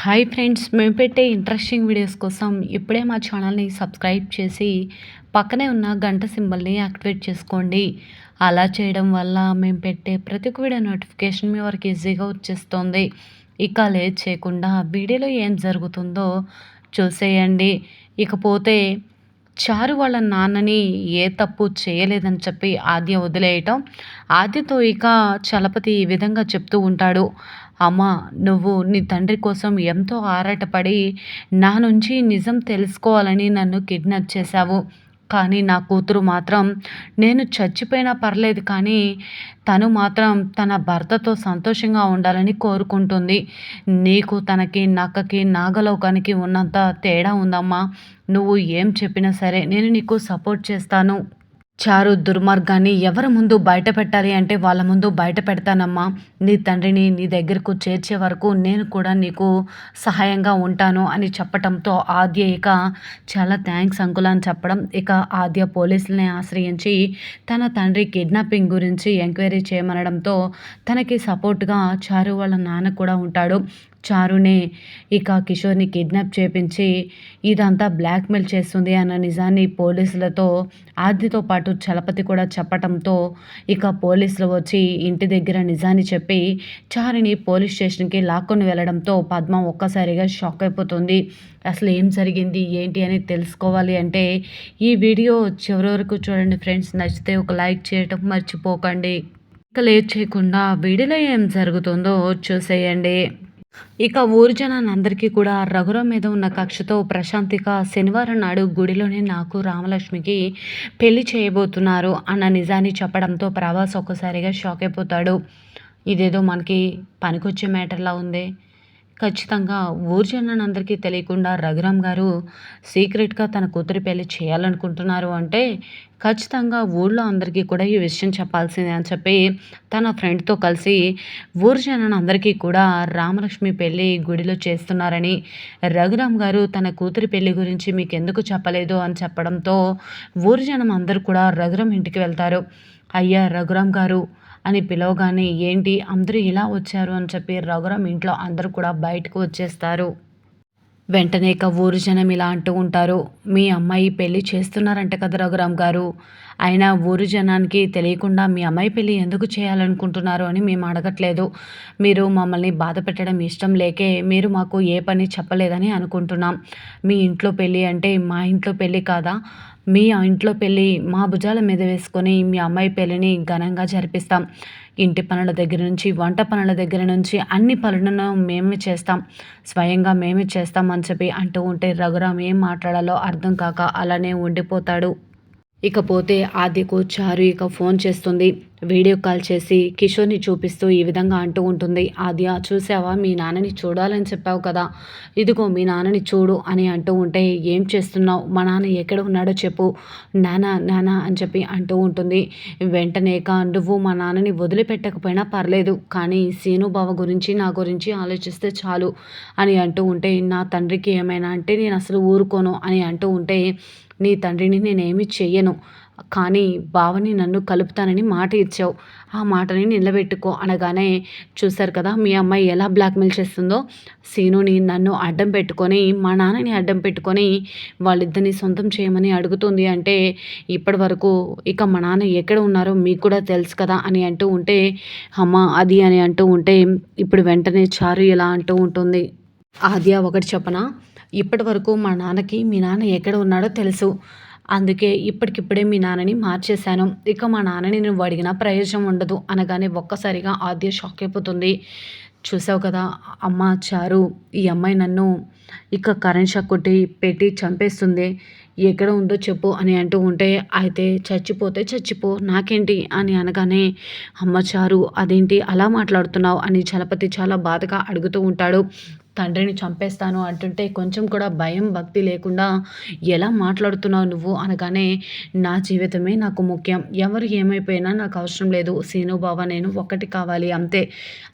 Hi friends, మేము పెట్టే interesting videos కోసం ఇప్పుడే మా ఛానల్ని సబ్స్క్రైబ్ చేసి పక్కనే ఉన్న గంట సింబల్ని యాక్టివేట్ చేసుకోండి. అలా చేయడం వల్ల మేము పెట్టే ప్రతి ఒక్క వీడియో నోటిఫికేషన్ మీ వరకు ఈజీగా వచ్చేస్తుంది. ఇక లేట్ చేయకుండా వీడియోలో ఏం జరుగుతుందో చూసేయండి. ఇకపోతే చారు వాళ్ళ నాన్నని ఏ తప్పు చేయలేదని చెప్పి ఆద్య వదిలేయటం, ఆద్యతో ఇక చలపతి ఈ విధంగా చెప్తూ ఉంటాడు. అమ్మ, నువ్వు నీ తండ్రి కోసం ఎంతో ఆరాటపడి నా నుంచి నిజం తెలుసుకోవాలని నన్ను కిడ్నాప్ చేశావు. కానీ నా కూతురు మాత్రం నేను చచ్చిపోయినా పర్లేదు కానీ తను మాత్రం తన భర్తతో సంతోషంగా ఉండాలని కోరుకుంటుంది. నీకు తనకి నక్కకి నాగలోకానికి ఉన్నంత తేడా ఉందమ్మా. నువ్వు ఏం చెప్పినా సరే నేను నీకు సపోర్ట్ చేస్తాను. చారు దుర్మార్గాన్ని ఎవరి ముందు బయట పెట్టాలి అంటే వాళ్ళ ముందు బయట పెడతానమ్మా. నీ తండ్రిని నీ దగ్గరకు చేర్చే వరకు నేను కూడా నీకు సహాయంగా ఉంటాను అని చెప్పటంతో ఆద్య ఇక చాలా థ్యాంక్స్ అంకుల్ అని చెప్పడం, ఇక ఆద్య పోలీసులని ఆశ్రయించి తన తండ్రి కిడ్నాపింగ్ గురించి ఎంక్వైరీ చేయమనడంతో తనకి సపోర్ట్గా చారు వాళ్ళ నాన్న కూడా ఉంటాడు. చారునే ఇక కిషోర్ని కిడ్నాప్ చేపించి ఇదంతా బ్లాక్మెయిల్ చేస్తుంది అన్న నిజాన్ని పోలీసులతో ఆద్యతో పాటు చలపతి కూడా చెప్పటంతో ఇక పోలీసులు వచ్చి ఇంటి దగ్గర నిజాన్ని చెప్పి చారుని పోలీస్ స్టేషన్కి లాక్కొని వెళ్ళడంతో పద్మ ఒక్కసారిగా షాక్ అయిపోతుంది. అసలు ఏం జరిగింది ఏంటి అని తెలుసుకోవాలి అంటే ఈ వీడియో చివరి వరకు చూడండి ఫ్రెండ్స్. నచ్చితే ఒక లైక్ చేయటం మర్చిపోకండి. ఇక లేట్ చేయకుండా వీడియోలో ఏం జరుగుతుందో చూసేయండి. ఇక ఊరు జనానందరికీ కూడా రఘురాం మీద ఉన్న కక్షతో ప్రశాంతిక శనివారం నాడు గుడిలోనే నాకు రామలక్ష్మికి పెళ్లి చేయబోతున్నారు అన్న నిజాన్ని చెప్పడంతో ప్రభాస్ ఒక్కసారిగా షాక్ అయిపోతాడు. ఇదేదో మనకి పనికొచ్చే మ్యాటర్లా ఉంది. ఖచ్చితంగా ఊరు జనానందరికీ తెలియకుండా రఘురామ్ గారు సీక్రెట్గా తన కూతురి పెళ్లి చేయాలనుకుంటున్నారు అంటే ఖచ్చితంగా ఊళ్ళో అందరికీ కూడా ఈ విషయం చెప్పాల్సిందే అని చెప్పి తన ఫ్రెండ్తో కలిసి ఊరు జనానందరికీ కూడా రామలక్ష్మి పెళ్ళి గుడిలో చేస్తున్నారని, రఘురామ్ గారు తన కూతురి పెళ్లి గురించి మీకు ఎందుకు చెప్పలేదు అని చెప్పడంతో ఊరు జనం అందరూ కూడా రఘురామ్ ఇంటికి వెళ్తారు. అయ్యా రఘురామ్ గారు అని పిలవగానే ఏంటి అందరూ ఇలా వచ్చారు అని చెప్పి రఘురామ్ ఇంట్లో అందరూ కూడా బయటకు వచ్చేస్తారు. వెంటనే ఇక ఊరు జనం ఇలా అంటూ ఉంటారు, మీ అమ్మాయి పెళ్ళి చేస్తున్నారంట కదా రఘురామ్ గారు, అయినా ఊరు జనానికి తెలియకుండా మీ అమ్మాయి పెళ్ళి ఎందుకు చేయాలనుకుంటున్నారు అని మేము అడగట్లేదు. మీరు మమ్మల్ని బాధ పెట్టడం ఇష్టం లేకే మీరు మాకు ఏ పని చెప్పలేదని అనుకుంటున్నాం. మీ ఇంట్లో పెళ్ళి అంటే మా ఇంట్లో పెళ్ళి కాదా? మీ ఇంట్లో పెళ్ళి మా భుజాల మీద వేసుకొని మీ అమ్మాయి పెళ్ళిని ఘనంగా జరిపిస్తాం. ఇంటి పనుల దగ్గర నుంచి వంట పనుల దగ్గర నుంచి అన్ని పనులను మేమే చేస్తాం, స్వయంగా మేమే చేస్తాం అని చెప్పి అంటూ ఉంటే రఘురామ్ ఏం మాట్లాడాలో అర్థం కాక అలానే ఉండిపోతాడు. ఇకపోతే ఆద్యకు చారు ఇక ఫోన్ చేస్తుంది. వీడియో కాల్ చేసి కిషోర్ని చూపిస్తూ ఈ విధంగా అంటూ ఉంటుంది, ఆద్య చూసావా మీ నాన్నని చూడాలని చెప్పావు కదా, ఇదిగో మీ నాన్నని చూడు అని అంటూ ఉంటే ఏం చేస్తున్నావు, మా నాన్న ఎక్కడ ఉన్నాడో చెప్పు, నాన్న నాన్న అని చెప్పి అంటూ ఉంటుంది. వెంటనే నువ్వు మా నాన్నని వదిలిపెట్టకపోయినా పర్లేదు కానీ సీను బావ గురించి నా గురించి ఆలోచిస్తే చాలు అని అంటూ ఉంటే, నా తండ్రికి ఏమైనా అంటే నేను అసలు ఊరుకోను అని అంటూ ఉంటే, నీ తండ్రిని నేనేమి చెయ్యను కానీ బావని నన్ను కలుపుతానని మాట ఇచ్చావు, ఆ మాటని నిలబెట్టుకో అనగానే చూశారు కదా మీ అమ్మాయి ఎలా బ్లాక్మెయిల్ చేస్తుందో. సీనుని నన్ను అడ్డం పెట్టుకొని మా నాన్నని అడ్డం పెట్టుకొని వాళ్ళిద్దరిని సొంతం చేయమని అడుగుతుంది అంటే ఇప్పటి వరకు ఇక మా నాన్న ఎక్కడ ఉన్నారో మీకు కూడా తెలుసు కదా అని అంటూ ఉంటే, అమ్మ అది అని అంటూ ఉంటే ఇప్పుడు వెంటనే చారు ఇలా అంటూ ఉంటుంది, ఆద్య ఒకటి చెప్పనా, ఇప్పటి వరకు మా నాన్నకి మీ నాన్న ఎక్కడ ఉన్నాడో తెలుసు, అందుకే ఇప్పటికిప్పుడే మీ నాన్నని మార్చేశాను, ఇక మా నాన్నని నువ్వు అడిగినా ప్రయోజనం ఉండదు అనగానే ఒక్కసారిగా ఆద్య షాక్ అయిపోతుంది. చూసావు కదా అమ్మ చారు, ఈ అమ్మాయి నన్ను ఇక కరెంట్ షాక్ కొట్టి పెట్టి చంపేస్తుంది, ఎక్కడ ఉందో చెప్పు అని అంటూ ఉంటే, అయితే చచ్చిపోతే చచ్చిపో నాకేంటి అని అనగానే, అమ్మ చారు అదేంటి అలా మాట్లాడుతున్నావు అని చలపతి చాలా బాధగా అడుగుతూ ఉంటాడు. తండ్రిని చంపేస్తాను అంటుంటే కొంచెం కూడా భయం భక్తి లేకుండా ఎలా మాట్లాడుతున్నావు నువ్వు అనగానే, నా జీవితమే నాకు ముఖ్యం, ఎవరు ఏమైపోయినా నాకు అవసరం లేదు, సీను బావ నేను ఒక్కటి కావాలి అంతే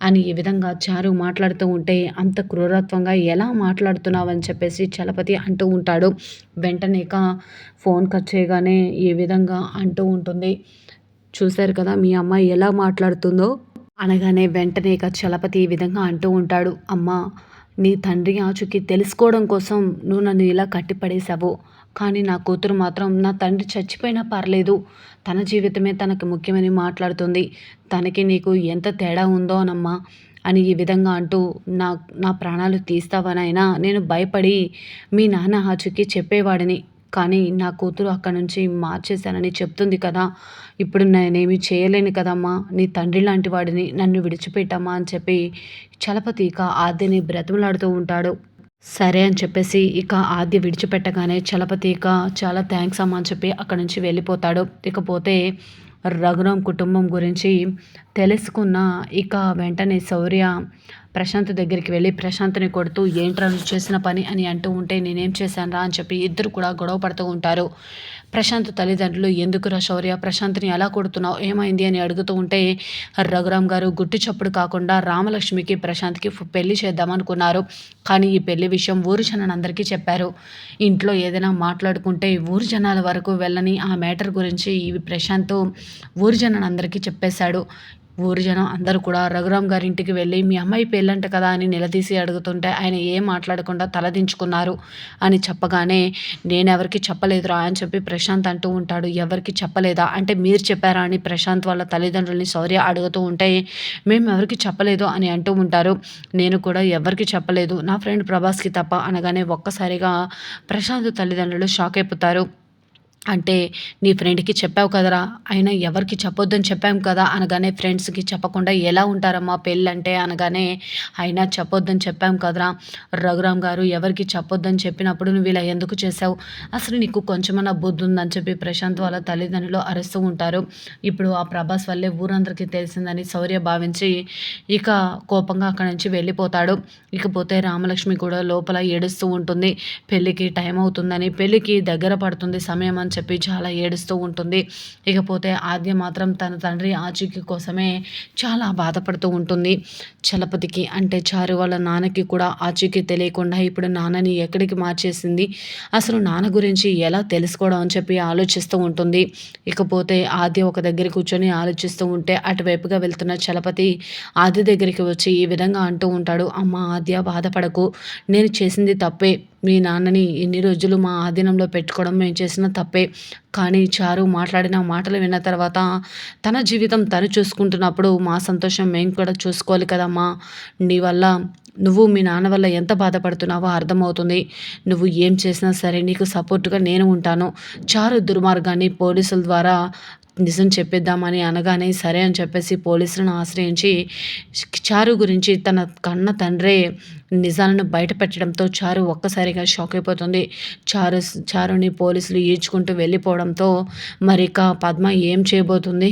అని ఈ విధంగా చారు మాట్లాడుతూ ఉంటే, అంత క్రూరత్వంగా ఎలా మాట్లాడుతున్నావు అని చెప్పేసి చలపతి అంటూ ఉంటాడు. వెంటనే ఫోన్ కట్ చేయగానే ఈ విధంగా అంటూ ఉంటుంది, చూశారు కదా మీ అమ్మాయి ఎలా మాట్లాడుతుందో అనగానే వెంటనే చలపతి ఈ విధంగా అంటూ ఉంటాడు, అమ్మ నీ తండ్రి ఆచూకీ తెలుసుకోవడం కోసం నువ్వు నన్ను ఇలా కట్టిపడేశావు. కానీ నా కూతురు మాత్రం నా తండ్రి చచ్చిపోయినా పర్లేదు, తన జీవితమే తనకు ముఖ్యమని మాట్లాడుతుంది. తనకి నీకు ఎంత తేడా ఉందోనమ్మా అని ఈ విధంగా అంటూ నా నా ప్రాణాలు తీస్తావనైనా నేను భయపడి మీ నాన్న ఆచూకీ చెప్పేవాడిని. కానీ నా కూతురు అక్కడి నుంచి మార్చేశానని చెప్తుంది కదా! ఇప్పుడు నేనేమి చేయలేను కదమ్మా! నీ తండ్రి లాంటి వాడిని, నన్ను విడిచిపెట్టమ్మా అని చెప్పి చలపతి ఇక ఆద్యని బ్రతిమలాడుతూ ఉంటాడు. సరే అని చెప్పేసి ఇక ఆద్య విడిచిపెట్టగానే చలపతి ఇక చాలా థ్యాంక్స్ అమ్మా అని చెప్పి అక్కడి నుంచి వెళ్ళిపోతాడు. ఇకపోతే రఘురామ్ కుటుంబం గురించి తెలుసుకున్న ఇక వెంటనే శౌర్య ప్రశాంత్ దగ్గరికి వెళ్ళి ప్రశాంత్ని కొడుతూ ఏంట్రా నువ్వు చేసిన పని అని అంటూ ఉంటే నేనేం చేశానురా అని చెప్పి ఇద్దరు కూడా గొడవ పడుతూ ఉంటారు. ప్రశాంత్ తల్లిదండ్రులు ఎందుకురా శౌర్య ప్రశాంత్ని ఎలా కొడుతున్నావు ఏమైంది అని అడుగుతూ ఉంటే రఘురామ్ గారు గుట్టు చప్పుడు కాకుండా రామలక్ష్మికి ప్రశాంత్కి పెళ్లి చేద్దామనుకున్నారు. కానీ ఈ పెళ్లి విషయం ఊరు జనాలందరికీ చెప్పారు. ఇంట్లో ఏదైనా మాట్లాడుకుంటే ఊరు జనాల వరకు వెళ్ళని ఆ మ్యాటర్ గురించి ఇవి ప్రశాంత్ ఊరు జనాలందరికీ చెప్పేశాడు. ఊరు జనం అందరూ కూడా రఘురామ్ గారి ఇంటికి వెళ్ళి మీ అమ్మాయి పెళ్ళంట కదా అని నిలదీసి అడుగుతుంటే ఆయన ఏం మాట్లాడకుండా తలదించుకున్నారు అని చెప్పగానే నేనెవరికి చెప్పలేదురా అని చెప్పి ప్రశాంత్ అంటూ ఉంటాడు. ఎవరికి చెప్పలేదా అంటే మీరు చెప్పారా అని ప్రశాంత్ వాళ్ళ తల్లిదండ్రుల్ని శౌర్య అడుగుతూ ఉంటే మేము ఎవరికి చెప్పలేదు అని అంటూ ఉంటారు. నేను కూడా ఎవరికి చెప్పలేదు నా ఫ్రెండ్ ప్రభాస్కి తప్ప అనగానే ఒక్కసారిగా ప్రశాంత్ తల్లిదండ్రులు షాక్ అయిపోతారు. అంటే నీ ఫ్రెండ్‌కి చెప్పావు కదరా! అయినా ఎవరికీ చెప్పొద్దని చెప్పాం కదా! అనగానే ఫ్రెండ్స్‌కి చెప్పకుండా ఎలా ఉంటారమ్మా పెళ్ళంటే అనగానే, అయినా చెప్పొద్దని చెప్పాం కదరా! రఘురామ్ గారు ఎవరికీ చెప్పొద్దని చెప్పినప్పుడు నువ్వు ఇలా ఎందుకు చేశావు? అసలు నీకు కొంచెమన్నా బుద్ధుందని చెప్పి ప్రశాంత్ వాళ్ళ తల్లిదండ్రులు అరుస్తూ ఉంటారు. ఇప్పుడు ఆ ప్రభాస్ వల్లే ఊరందరికీ తెలిసిందని శౌర్య భావించి ఇక కోపంగా అక్కడి నుంచి వెళ్ళిపోతాడు. ఇకపోతే రామలక్ష్మి కూడా లోపల ఏడుస్తూ ఉంటుంది. పెళ్ళికి టైం అవుతుందని, పెళ్ళికి దగ్గర పడుతుంది సమయం అని చెప్పి చాలా ఏడుస్తూ ఉంటుంది. ఇకపోతే ఆద్య మాత్రం తన తండ్రి ఆచూకీ కోసమే చాలా బాధపడుతూ ఉంటుంది. చలపతికి అంటే చారు వాళ్ళ నాన్నకి కూడా ఆచూకీ తెలియకుండా ఇప్పుడు నాన్నని ఎక్కడికి మార్చేసింది, అసలు నాన్న గురించి ఎలా తెలుసుకోవడం అని చెప్పి ఆలోచిస్తూ ఉంటుంది. ఇకపోతే ఆద్య ఒక దగ్గర కూర్చొని ఆలోచిస్తూ ఉంటే అటువైపుగా వెళ్తున్న చలపతి ఆద్య దగ్గరికి వచ్చి ఈ విధంగా అంటూ ఉంటాడు. అమ్మ ఆద్య బాధపడకు, నేను చేసింది తప్పే, మీ నాన్నని ఇన్ని రోజులు మా ఆధీనంలో పెట్టుకోవడం మేము చేసిన తప్పే. కానీ చారు మాట్లాడిన మాటలు విన్న తర్వాత తన జీవితం తను చూసుకుంటున్నప్పుడు మా సంతోషం మేము కూడా చూసుకోవాలి కదమ్మా. నీ వల్ల నువ్వు మీ నాన్న వల్ల ఎంత బాధపడుతున్నావో అర్థమవుతుంది. నువ్వు ఏం చేసినా సరే నీకు సపోర్ట్గా నేను ఉంటాను. చారు దుర్మార్గాన్ని పోలీసుల ద్వారా నిజం చెప్పిద్దామని అనగానే సరే అని చెప్పేసి పోలీసులను ఆశ్రయించి చారు గురించి తన కన్న తండ్రే నిజాలను బయట పెట్టడంతో చారు ఒక్కసారిగా షాక్ అయిపోతుంది. చారుని పోలీసులు ఈడ్చుకుంటూ వెళ్ళిపోవడంతో మరిక పద్మ ఏం చేయబోతుంది?